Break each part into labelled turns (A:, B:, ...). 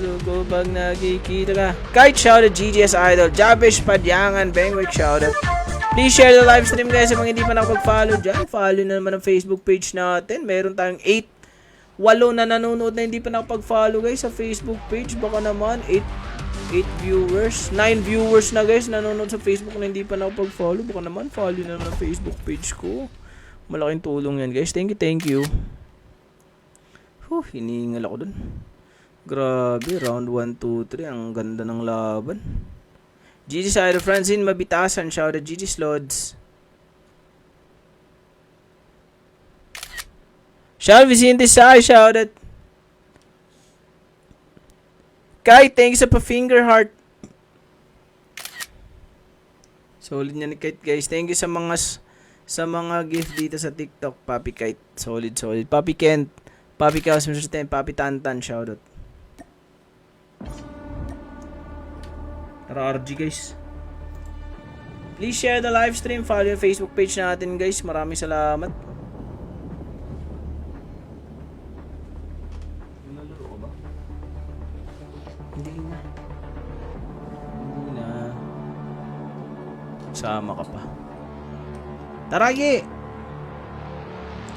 A: ko pag nakikita ka. Kahit shoutout GGS Idol, Jabish Padyangan, Bengwick shoutout. Please share the live stream guys sa mga hindi pa nakapag-follow dyan. Follow na naman ang Facebook page natin. Meron tayong 8 na nanonood na hindi pa nakapag-follow guys sa Facebook page. Baka naman 8 viewers, 9 viewers na guys nanonood sa Facebook na hindi pa nakapag-follow. Baka naman follow na naman ang Facebook page ko. Malaking tulong yan guys. Thank you. Hinihingal ako dun. Grabe, round 1, 2, 3. Ang ganda ng laban. GG Side of Francine Mabitasan. Shoutout GG Slods. Shoutout Vicente Sai. Shoutout Kai. Thank you sa pa-finger heart. Solid niya ni Kite guys. Thank you sa mga gift dito sa TikTok. Papi Kite. Solid. Papi Kent. Papi Chaos Mr. 10, Papi Tantan, shoutout. RRG guys. Please share the live stream, follow yung Facebook page natin guys. Maraming salamat.
B: Nalaro ba?
A: Hindi na. Sama ka pa. Tara, Ye!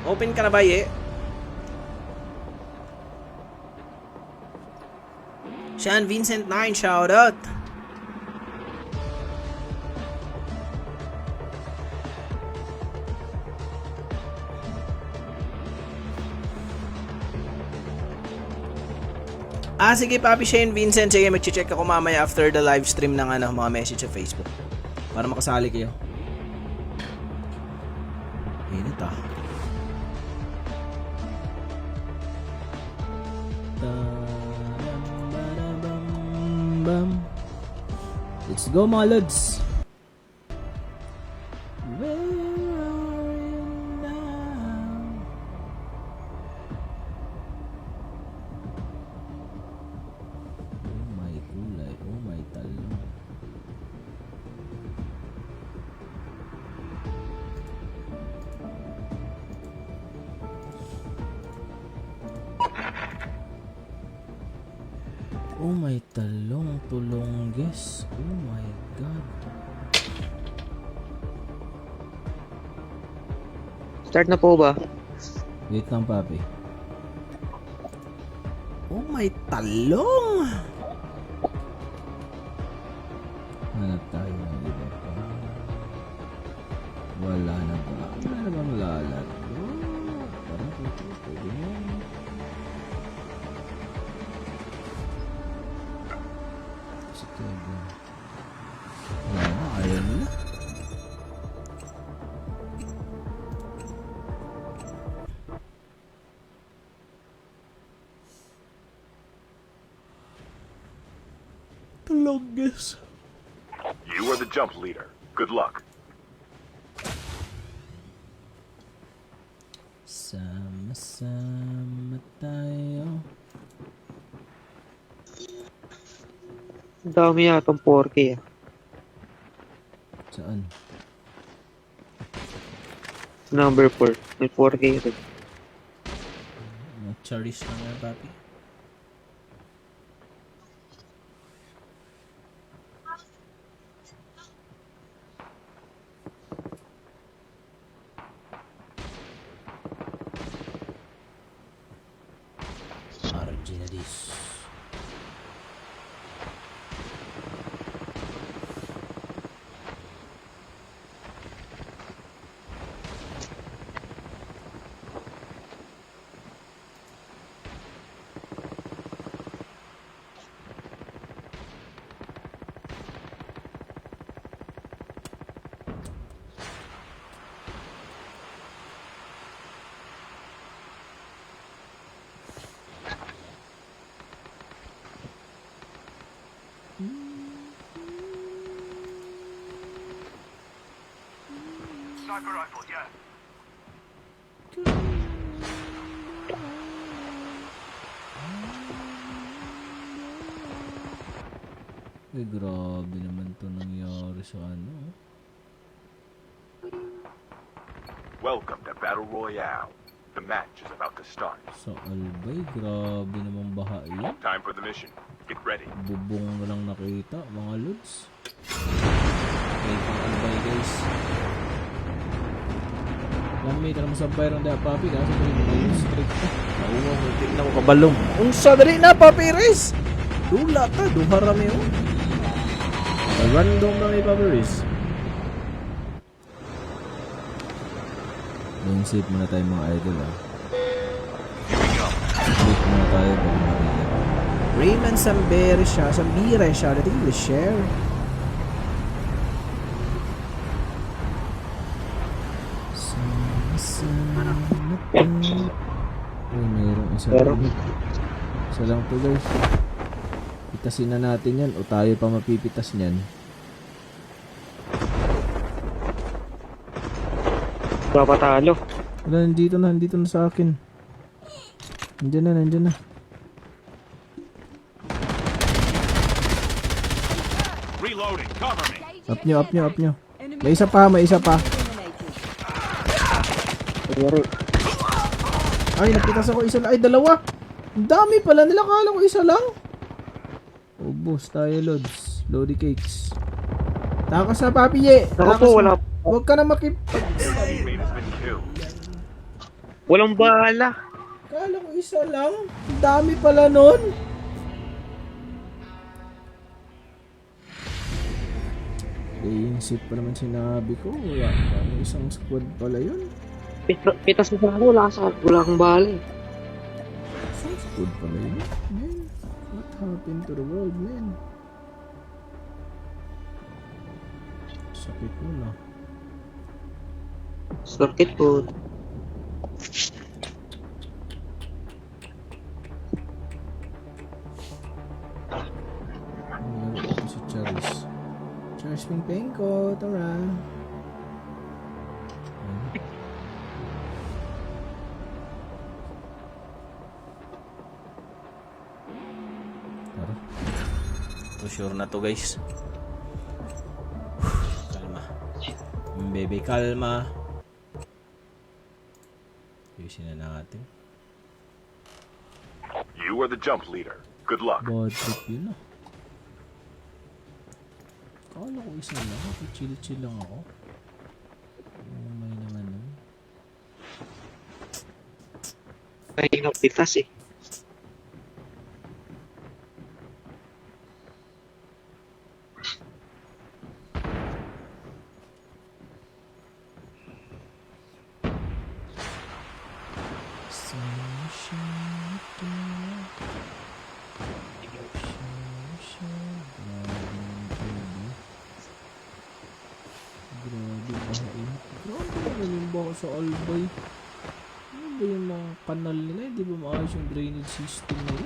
A: Open ka na ba, Ye? Sean Vincent 9, shoutout. Sige Papi Shane Vincent. Sige, mag-check ako mamaya after the live stream ng mga message sa Facebook. Para makasali kayo. Init ah. Let's go mga lods. Where are you now? Oh my kulay, oh my talong. Oh my talong, tulong guys. Oh my god.
C: Start na po ba?
A: Wait lang papi. Oh my talong. Hanap tayo ng iba pa. Wala na ba? Wala na bang lalat? Parang pwede mo. Ayaw nila. Longest.
D: You are the jump leader. Good luck.
A: Sama-sama tayo.
C: Ang dami yatang 4K ah.
A: Saan?
C: Number 4. May 4K rin.
A: Charis lang yan, papi. RG na dis.
D: Sniper rifle, yeah.
A: Grabe naman to nangyari sa ano.
D: Welcome to Battle Royale. The match is about to start.
A: Sa Albay, grabe naman baha yan.
D: Time for the mission. Get ready.
A: Bubong na lang nakita, mga lods. Okay, ano ba guys? Lang may tanong sa bayron da papi kasi may strict na. Nauwa ko, tignan ko kabalong. Unsa dali na papi Riz? Dula ta, duharami oh. Random na may papi Riz. Save muna tayo mga idol ah. Save muna tayo bago makita. Raymond Sambira siya, natin yung share. Uy, mayroong isa lang. Isa lang to guys. Pitasin na natin yan o tayo pa mapipitas niyan.
C: Papatalo.
A: Wala, nandito na sa akin. Nandiyan na.
D: Reloading. Cover me.
A: Up nyo. May isa pa.
C: Nangyari.
A: Ay, napitas ako isa lang. Ay, dalawa. Ang dami pala nila. Kala ko isa lang. Ubus tayo, Lods. Lodi cakes. Takas na, Papi Ye.
C: Ako po, wala.
A: Huwag ka na makip...
D: Teammate has been killed.
C: Walang bala.
A: Kala ko isa lang. Ang dami pala nun. Yung sit pa naman sinabi ko. Wala. Parang isang squad pala yun.
C: Pitas mo ako, wala akong bala eh.
A: Isang squad pala yun. Man, what happened to the world, man? Sakit mo na.
C: Sakit po.
A: Ano ko si Charles? Charles Pingpengko, tara. Tara. To sure na to guys. Kalma. Baby, kalma. Ayusin na natin.
D: You are the jump leader. Good luck.
A: Bad trip yun ah. Kala ko isa lang. Chill lang ako. May naman nun.
C: Ay, pitas eh.
A: Sa Albay. Ano ba yung mga kanal nila? Hindi ba maayos yung drainage system na yun?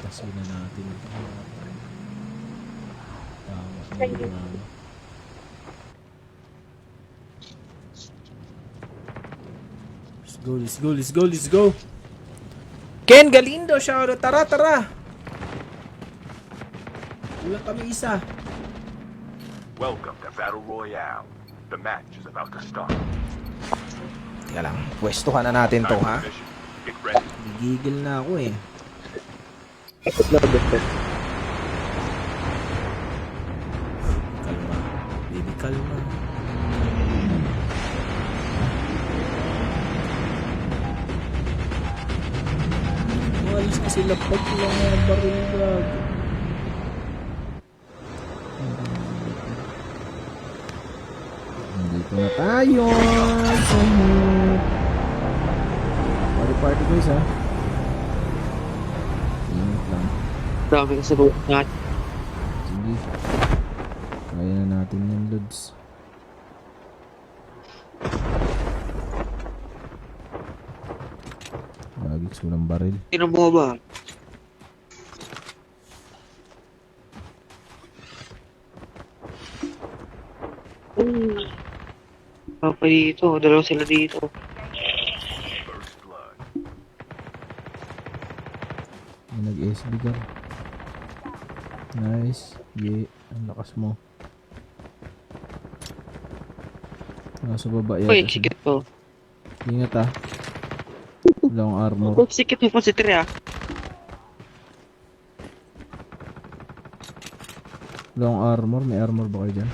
A: Tasin na natin ito. Tama na. Let's go. Ken Galindo, shoutout. Tara. Wala kami isa.
D: Welcome to Battle Royale. The match is about to start.
A: Teka lang, pwestuhan na natin to
D: Time for
A: ha.
D: the mission. Get ready.
A: Gigigil na ako eh. Kalma. Baby, kalma. Malis kasi lapag lang ang baril gag. Dito na tayo. Party guys ha. Ingat lang.
C: Dami ka sa buong natin.
A: Sige. Kaya na natin yung loads. Lagi Guys, walang baril.
C: Sino mo ba? Papa dito, dalawa sila dito.
D: First blood.
A: May nag-SB ka. Nice. Yeah. Ang lakas mo. Nasa baba yata
C: Uy,
A: sila.
C: sikit po.
A: Ingat ah. Wala akong armor.
C: Oh, sikit mo po si Tre ah.
A: Wala akong armor. May armor ba kayo dyan?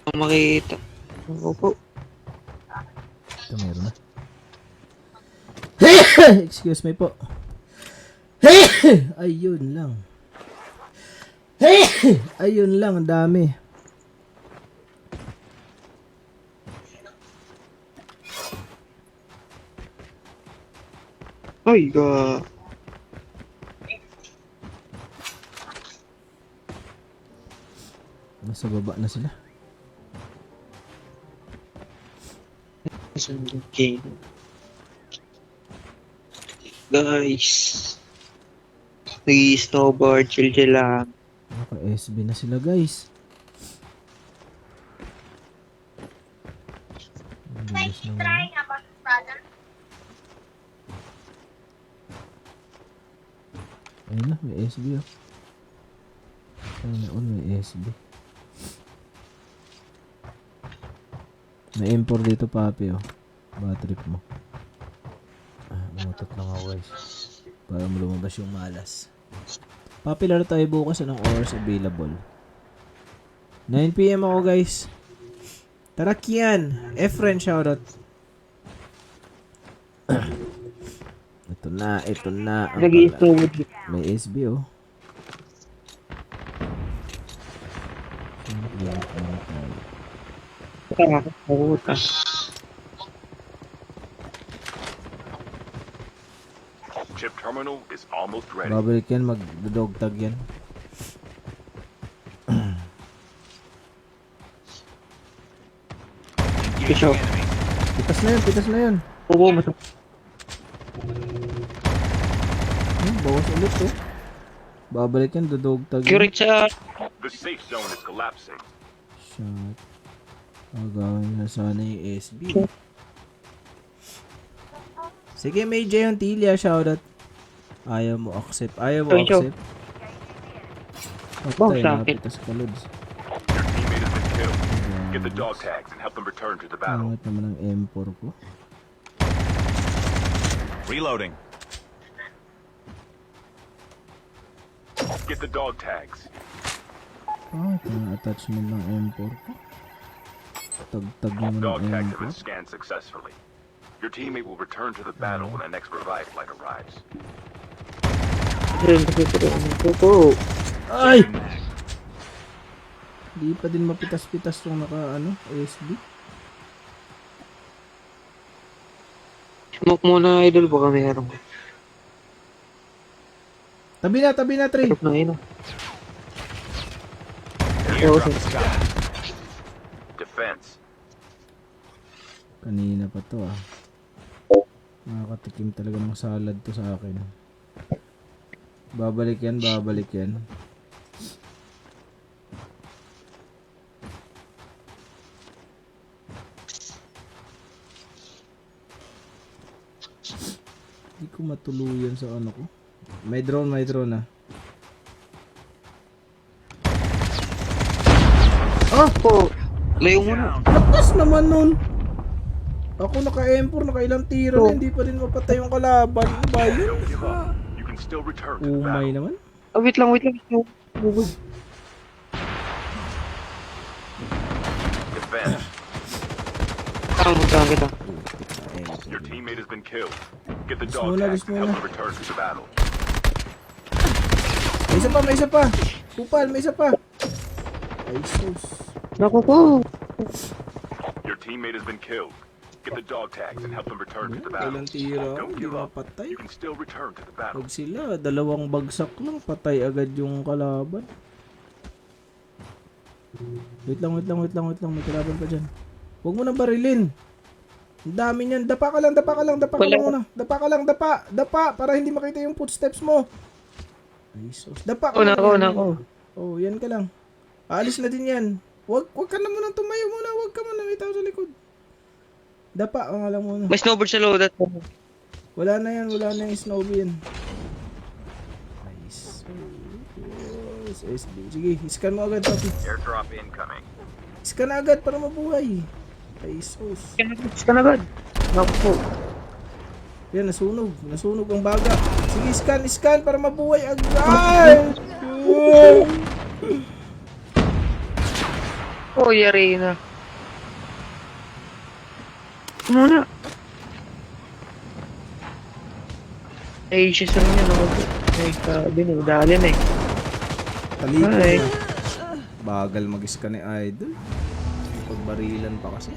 C: Ang makita. Opo.
A: Ito meron na. Excuse me po. Ayun lang. Ayun lang, ang dami.
C: Ay, ga.
A: Nasa baba na sila.
C: Okay. Guys. Nag-snowboard, chill lang.
A: Naka-SB na sila guys. Ang bilis naman. Ayun na, may SB oh. Ayun na, may SB. May M4 dito papi oh. Battery mo. Umutot lang ako guys. Para lumabas yung malas. Papi, laro tayo bukas. Anong oras available? 9 PM ako guys. Tara Kian. Efren shoutout. Ito na, ito na. Ang pala.
C: Nag-snowboard.
A: May SB oh.
C: Puta.
D: Chip terminal is almost ready.
A: Babalik yan, mag-dog tag yan.
C: Pisyo.
A: Pitas na yun.
C: Oo, masok.
A: Bawas ulit oh. Babalik yan, dodog tag yan.
C: Curate sa...
D: The safe zone is collapsing.
A: Shot. Agawin na sana yung SB. Sige, may J yung Tilia, shoutout. Ayaw mo accept. Ayaw mo
C: Thank you.
A: accept.
C: Bang
A: Patay,
C: sa akin.
A: napitas ka, Lods.
D: Your teammate has been killed. Get the dog tags and help them return to the battle.
A: Pangit naman ang M4 ko.
D: Reloading. Get the dog tags.
A: Pangit ang attachment ng M4 ko. Tag-tag naman
D: Dog
A: ng
D: tags have been
A: M4.
D: scanned successfully. Your teammate will return to the battle when the next revive flight arrives.
C: Oo.
A: Ay! Di pa din mapitas-pitas yung USB.
C: Smoke muna, idol. Baka mayroon.
A: Tabi na, Trey.
C: Sarap na yun.
D: Airdrop is coming. Defense.
A: Kanina pa to ah. Nakakatikim talaga ng salad to sa akin. Babalik yan. Hindi ko matuluyan sa ano ko. May drone ah.
C: Po. Layo muna.
A: Lakas naman nun. Ako naka-M4, nakailang tiro na, hindi pa rin mapatay yung kalaban. Ano ba yun?
D: Don't give up. You can still return to the
A: Umay
D: battle.
A: naman.
C: Oh, wait lang.
D: Defense.
C: Tama kita.
D: Your teammate has been killed. Get the
A: Gusto
D: dog
A: muna,
D: tags
A: gusto
D: and help
A: muna.
D: them return to the battle.
A: May isa pa. Kupal, may isa pa. Ay, sus.
C: Naku po.
D: Your teammate has been killed. Get the dog tags and help them return to the battle.
A: Kailang tiro,
D: Don't
A: hindi
D: give up.
A: mapatay.
D: You can still return to the battle.
A: Pag sila, dalawang bagsak lang, patay agad yung kalaban. Wait lang, may kalaban pa dyan. Huwag mo na barilin. Ang dami niyan. Dapa ka lang, dapa ka lang, dapa ka
C: Wala.
A: lang muna. Dapa ka lang, dapa, para hindi makita yung footsteps mo. Ay, sus. Dapa ka lang.
C: Nako.
A: Oh, yan ka lang. Aalis na din yan. Wag ka na muna tumayo muna. Wag ka muna. May tao sa likod. Dapa ka nga lang muna.
C: May snowboard sa loadout.
A: Wala na yan. Wala na yung snowball yan. Nice. SSD. Sige, scan mo agad, Papi.
D: Airdrop incoming.
A: Scan agad para mabuhay. Ay, sus.
C: Scan agad. Naku.
A: Yan, nasunog. Nasunog ang baga. Sige, scan para mabuhay agad.
C: Oh, yari na. Muna. Ay, siya sa rin ako. Ay, sabi na, dali na eh.
A: Taliko
C: Ay.
A: na. Bagal mag-scan ni Idol. Pagbarilan pa kasi.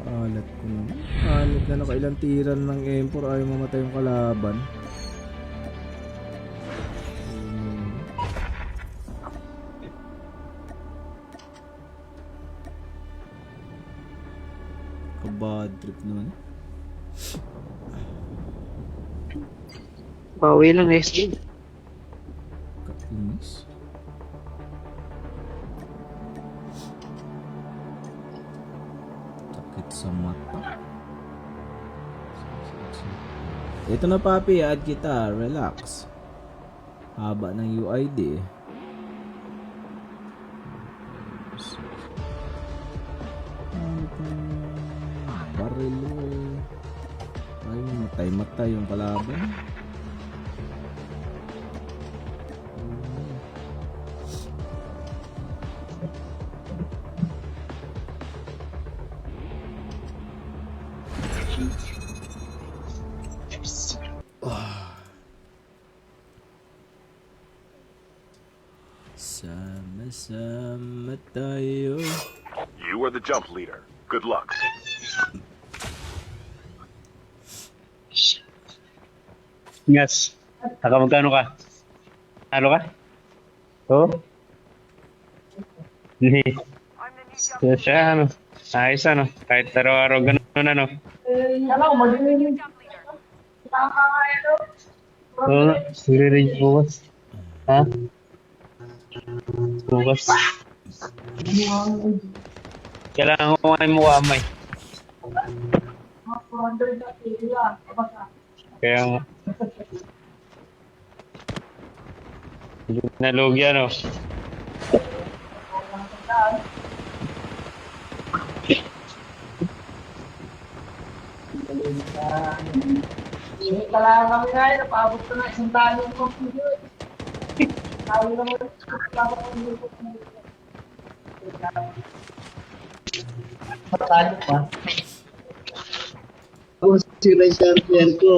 A: Alat ko naman. Alat na nakailang tiran ng M4 ayaw mamatay yung kalaban. Kabad trip naman.
C: Bawi lang, SG.
A: Kainis. Sakit sa mata. Ito na, Papi, add kita. Relax. Haba ng UID. Baril. Ay, matay yung kalaban. Sama-sama tayo.
D: You are the jump leader. Good luck.
B: Yes. Magkano ka? Ano ka? Oh? Hindi. Siya, ano? Ayos, ano? Kahit araw-araw ganun, ano? Oo nga. Siri-range bukas. Ha? Bukas. Kailangan ko nga yung mukha mo eh. Kaya nga. Nalugi ano.
E: Kailangan kami nga yun, napaabot ko na isang talong computer. Tawag naman, matalo pa. Ako si Richard ko.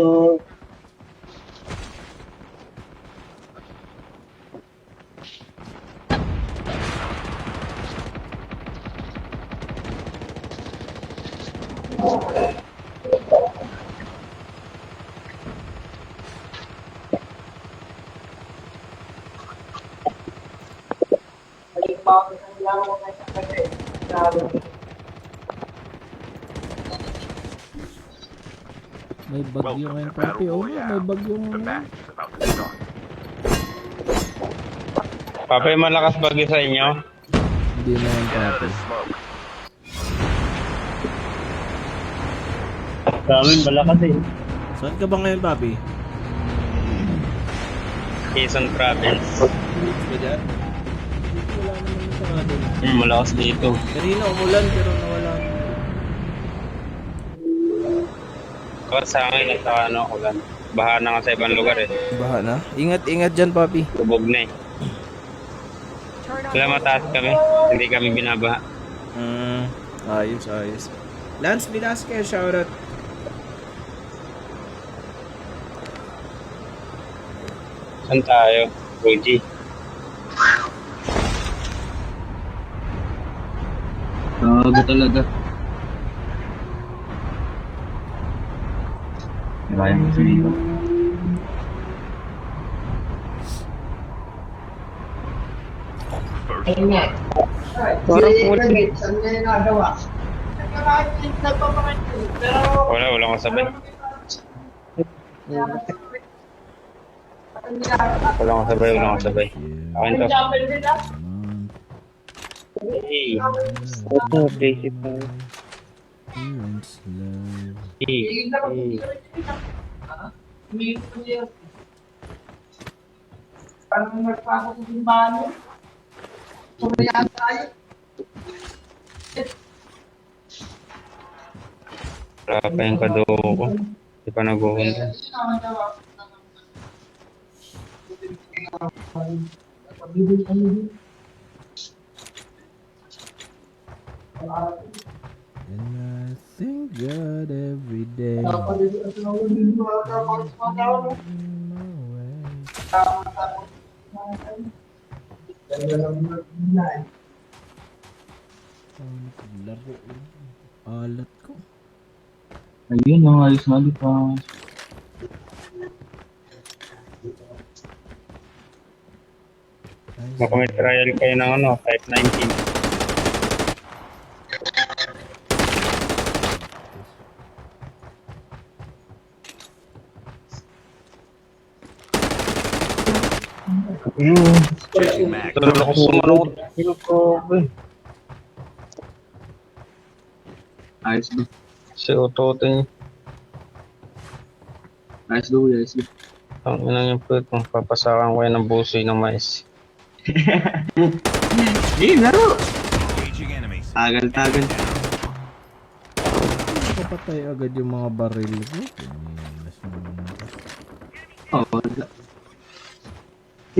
A: May bagyo
D: Welcome
A: ngayon,
D: to
A: Papi.
D: Battle
A: Oo nga, may
D: Royale.
A: bagyo
D: The
A: ngayon.
D: match is about to start.
B: Papay, malakas bagay sa inyo.
A: Hindi na yan,
D: Get out of
A: Papi.
D: this smoke.
B: Sa amin, malakas eh.
A: Saan ka ba ngayon, Papi?
B: Quezon Province.
A: Ka dyan? Wala naman yung tanga doon.
B: Malakas dito.
A: Kanina umulan pero nawala na.
B: Kapag sa akin, nasa ano, ulan. Baha na nga sa ibang lugar eh.
A: Baha na? Ingat dyan, Papi.
B: Lubog na eh. Wala mataas kami. Hindi kami binabaha.
A: Ayos. Lance Velasquez, shoutout.
B: Saan tayo? Fuji. Gago talaga. Kaya mo sa'yo.
D: First blood.
C: Parang wala.
E: Saan niya yung nagawa?
B: Wala akong sabay. Wala akong sabay. Akin to. Hey.
C: Ito, basic pa.
B: Hey.
E: Parang nagpasok sa simbahan. Sumayan tayo.
B: Wala pa yung kadugo ko. Hindi pa nag-uunda.
A: And I thank God every day. Laro alat ko.
F: Ayun, no, ayos na di pa.
B: Baka may trial kayo ng type 19.
D: Changing mag.
B: Tulog ako sumunod.
F: Ayos do.
B: Si Otote.
F: Ayos do, ayos do.
B: Ang inang yung pwede kung papasakan ko yan ng busoy ng mais.
F: Laro!
D: Engaging enemies.
F: Tagal.
A: Kapatay agad yung mga baril ko.
F: Oh, wala.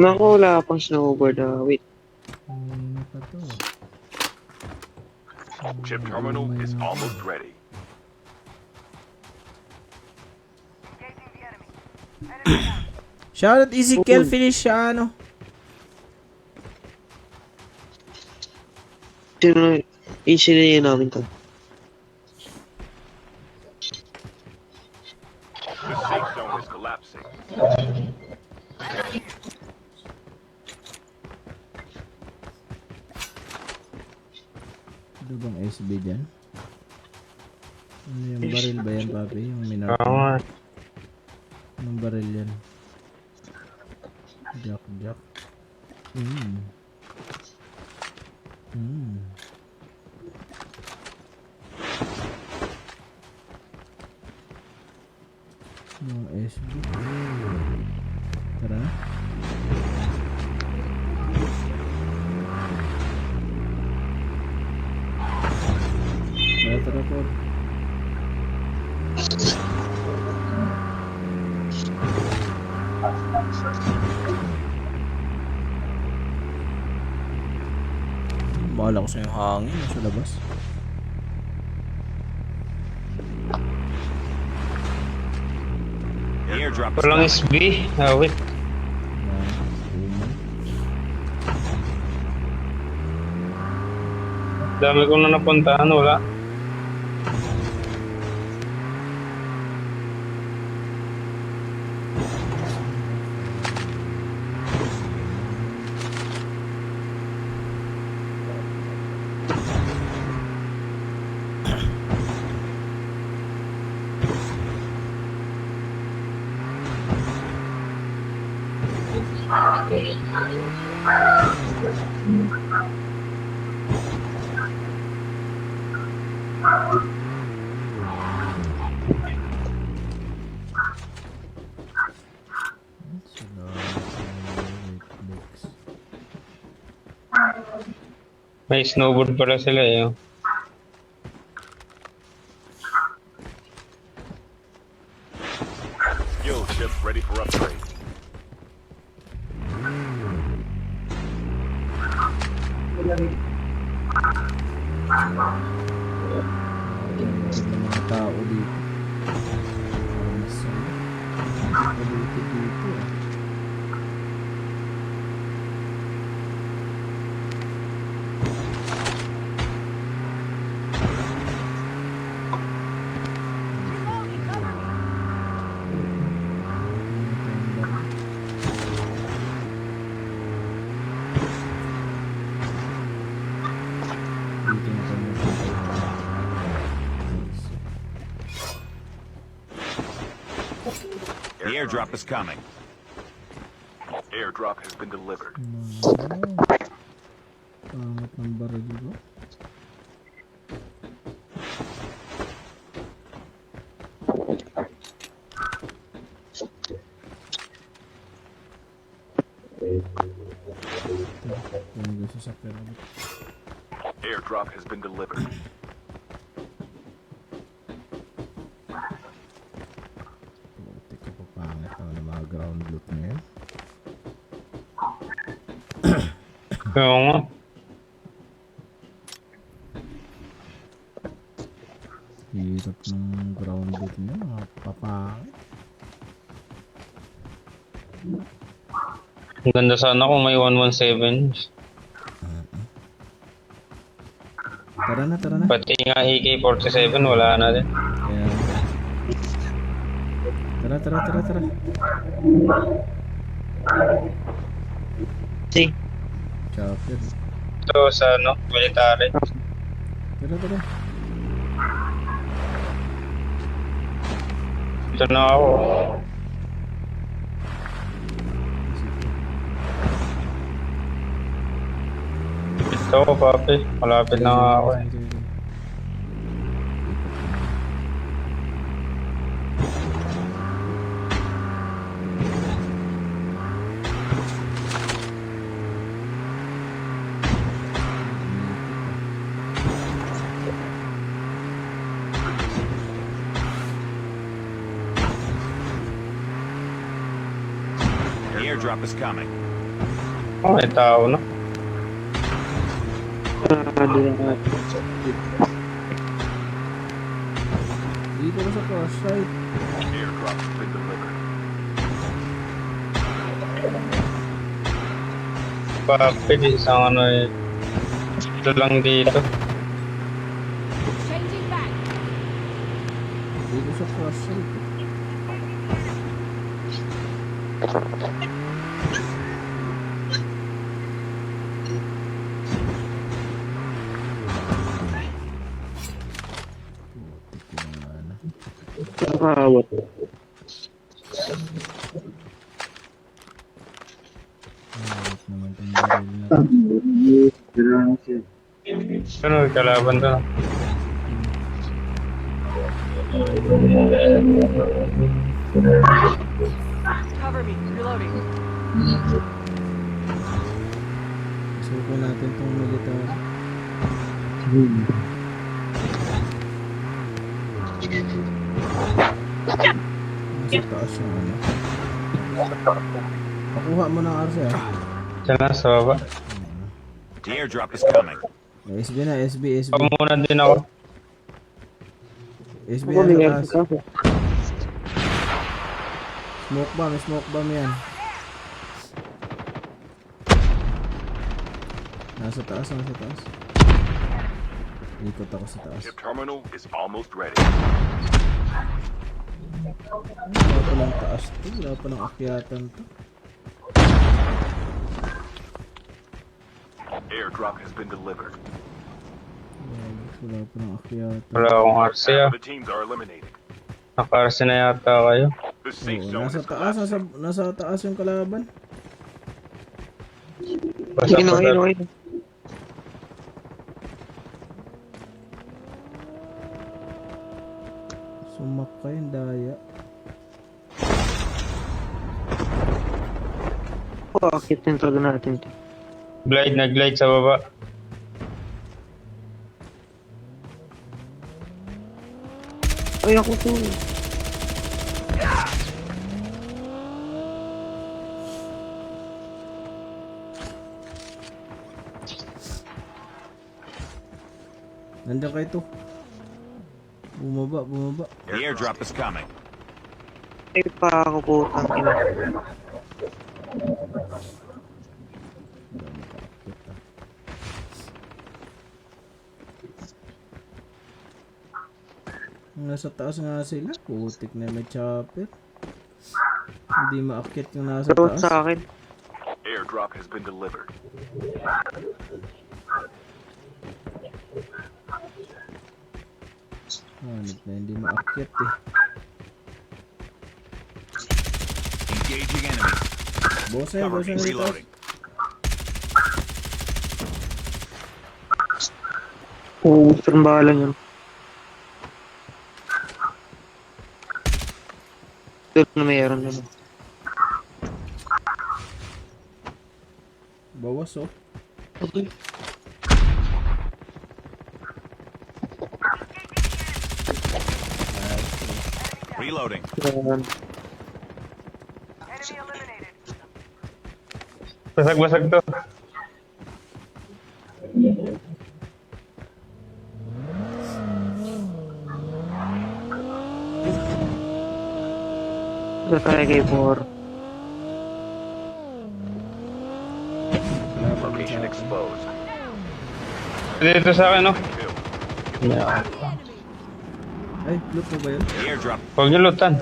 C: Naku, wala pang snowboard. Wait.
A: Ano pa to?
D: Chip terminal is almost ready.
A: Shoutout Ezekiel Feliciano.
C: Sino, i-sinay namin to.
D: The safe zone is collapsing.
A: Ano bang SB dyan? Ano yung baril ba yan, papi? Yung minor.
B: Tama.
A: Anong baril yan? Jack. Yung SB. Tara. Tara po. Bahala ko sa yung hangin sa labas.
D: Airdrop is
B: Walang
D: coming.
B: SB. Wait. Dami ko na napuntahan. Wala. May snowboard pala sila eh.
D: Skill chip ready for upgrade.
A: Yung mga tao dito. Parang mas paluti dito ah.
G: The airdrop is coming.
D: Airdrop has been delivered.
A: Pangat ng baril ko.
D: Airdrop has been delivered.
A: Teka pa, pangit ng mga ground loot na yan.
B: Oo nga.
A: Hirap ng ground loot na yan, mga papangit.
B: Ang ganda sana kung may 117.
A: Tara na, tara na.
B: Pati nga AK-47 wala na din.
A: Kaya... Tara.
C: Si.
A: Chopper.
B: Ito sa ano, military.
A: Tara.
B: Ito na ako. Ito ako, papi. Malapit na nga ako eh.
G: The airdrop is coming.
B: Oh, may tao na.
A: Dito na sa cross site.
D: Airdrop has been delivered.
B: Papi, isang ano eh. Ito lang dito.
E: Changing back.
A: Dito sa cross site.
C: Nakakawat.
A: Ayos naman itong baril na.
B: Ano, kalaban to.
E: Cover me. Reloading.
A: Suko natin itong military. Nasa taas yung ano. Pakuha mo ng arsa ah.
B: Diyan na, sa baba.
G: The airdrop is coming.
A: SB na, SB.
B: Muna din ako.
A: SB
C: Ako
A: na
C: may
A: sa taas.
C: ako.
A: Smoke bomb yan. Nasa taas. Ikot ako sa taas.
D: Ship terminal is almost ready.
A: Wala pa ng taas to. Wala pa ng akyatan to.
D: Airdrop has been delivered.
A: Wala pa ng akyatan.
B: Wala akong RC ah.
D: The teams are eliminated.
B: Naka-RC na yata kayo.
D: The safe
A: Oo,
D: zone
A: nasa
D: is
A: taas.
D: collapsing.
A: Nasa taas yung kalaban.
B: Basta pag
C: Ayun.
A: Sumakay yung daya.
C: Akit din talaga natin.
B: nag-glide sa baba.
C: Ay, ako to.
A: Nandiyan kayo to. Bumaba.
G: The airdrop is coming.
C: Ay, pa ako po. Ang ina.
A: Nasa taas nga sila. Putik na may chopper. Hindi maakyat yung nasa
C: Doon
A: taas.
C: sa akin.
D: Airdrop has been delivered.
A: Hanip na hindi maakyat eh.
G: Engaging enemies.
A: Boss na yun,
G: Cover
A: boss
G: me.
A: na yun.
G: Reloading.
C: Gusto ng bala niyan. Ito na mayroon naman.
A: Bawas oh.
C: Okay.
G: Reloading.
C: Yan.
B: Basag-basag to.
C: Ito tayo kay Bor.
D: Location exposed.
B: Dito sa akin, no?
D: Kill.
C: Yeah.
A: Ay, loot mo ba yun?
G: The airdrop.
B: Huwag niyo lutan.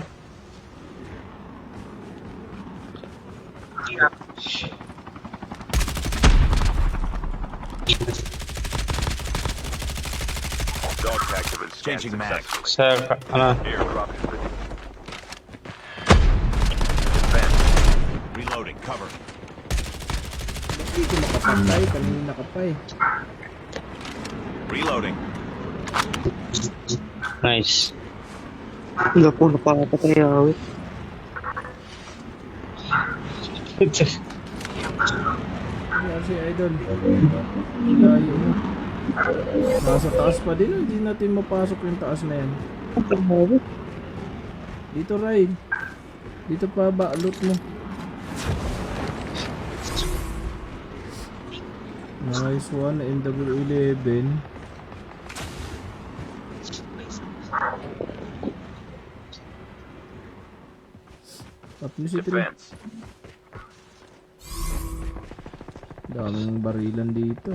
D: Dog tags have been scanned
G: Changing mag.
D: successfully.
B: Sa, ano,
D: Airdrop has been
G: Reloading. Cover.
A: Hindi ko makapantay, kanina ka pa eh.
G: Reloading.
B: nice.
C: Wala po, napakapatay awit.
A: Kaya si Idol. Layo mo. Nasa taas pa din, hindi natin mapasok yung taas na yan. Dito Ryan. Dito pa ba, loot mo. Nice one, MW11. Up ni si Tri.
D: defense.
A: Daming barilan dito.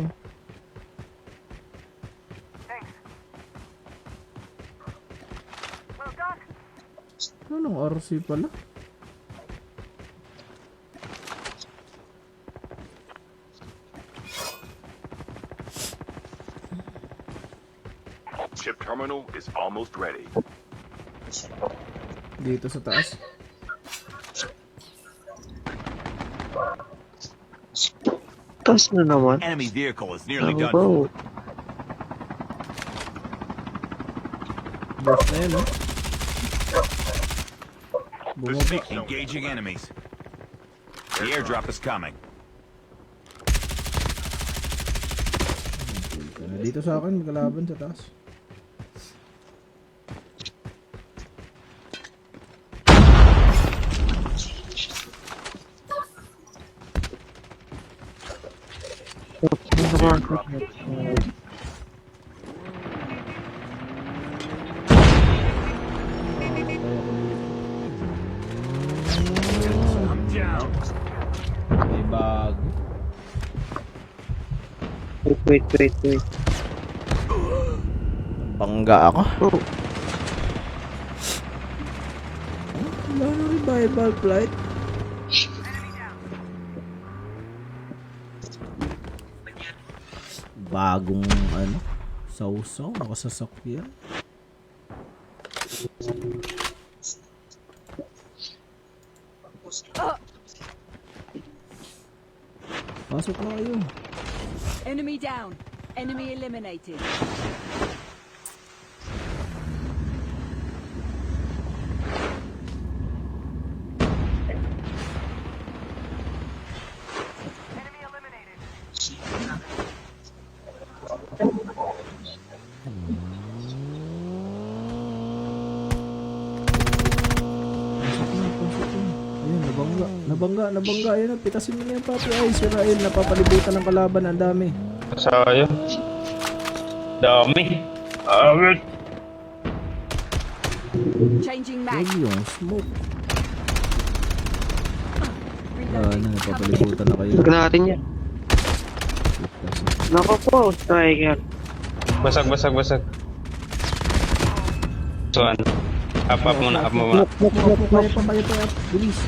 A: Anong RC pala?
D: Chip terminal is almost ready.
A: Dito sa taas.
C: Taas na naman.
G: Enemy vehicle is nearly
C: Ano
G: done
C: ba?
G: for.
A: Boss na yan, oh. Bumaba.
G: Engaging enemies. The airdrop is coming.
A: Dito sa akin, magkalaban sa taas. May bago.
C: Wait.
A: Bangga ako.
C: Oh,
A: Wala na revival flight. Bagong ano, sausaw, nakasasakyan. Pasok na kayo.
H: Enemy down. Enemy eliminated.
A: Nabangga. Ayun, pitasin mo na yung papi. Ay, si Rael, napapalibutan ng kalaban. Ang dami.
B: Sayo. Dami.
H: Changing
A: Huwag
H: mag.
A: yung smoke. Napapalibutan na kayo.
C: Huwag natin yan. Nako po, striker.
B: Basag. Suan. Up muna.
A: Kaya pa. Bilis.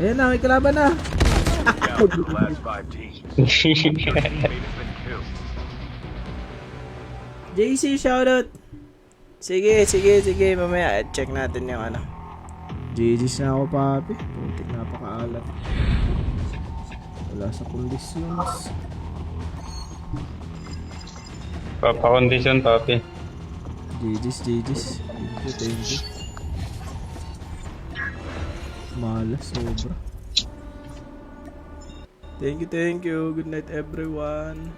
A: Ayan na, may kalaban na.
D: Down to the last 5 teams. Teammate has been killed.
A: JC, shoutout. Sige. Mamaya, check natin yung ano. GG's na ako, papi. Putik, napakaalat. Wala sa conditions.
B: Papakondisyon, papi.
A: GG's. Thank you. Malas, sobra. Thank you. Good night, everyone.